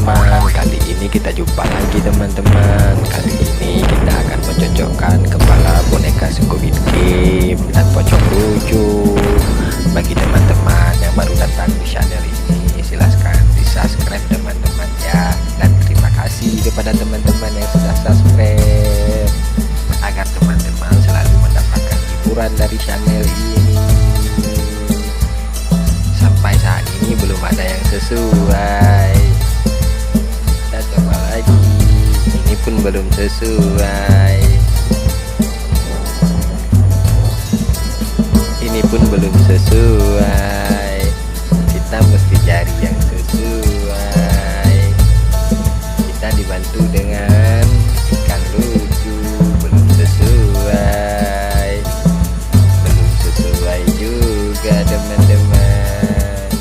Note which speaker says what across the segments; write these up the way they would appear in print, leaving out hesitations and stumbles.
Speaker 1: teman-teman. Kali ini kita jumpa lagi teman-teman. Kali ini kita akan mencocokkan kepala boneka Squid Game dan pocong lucu. Bagi teman-teman yang baru datang di channel ini, silahkan di subscribe teman-teman ya. Dan terima kasih kepada teman-teman yang sudah subscribe, agar teman-teman selalu mendapatkan hiburan dari channel ini. Sampai saat ini belum ada yang sesuai. Kita coba lagi. Ini pun belum sesuai. Ini pun belum sesuai. Kita mesti cari yang sesuai. Kita dibantu dengan ikan lucu. Belum sesuai. Belum sesuai juga teman-teman.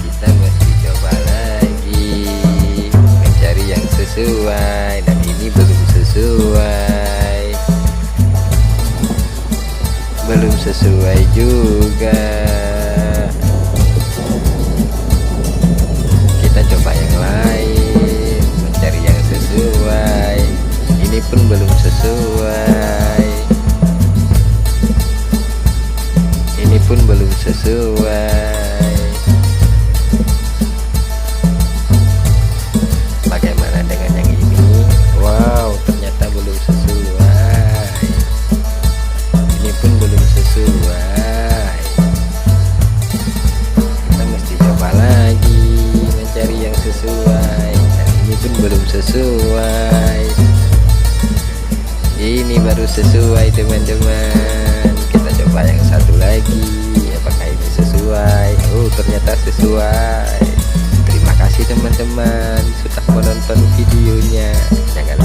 Speaker 1: Kita mesti coba lagi mencari yang sesuai. Dan ini belum sesuai. Belum sesuai juga. Kita coba yang lain, mencari yang sesuai. Ini pun belum sesuai. Ini pun belum sesuai. Bagaimana dengan yang ini? Wow, ternyata belum sesuai. Ini pun belum sesuai. Kita mesti coba lagi mencari yang sesuai. Dan ini pun belum sesuai. Ini baru sesuai teman-teman. Kita coba yang satu lagi. Apakah ini sesuai? Oh, ternyata sesuai. Terima kasih teman-teman sudah menonton videonya. Jangan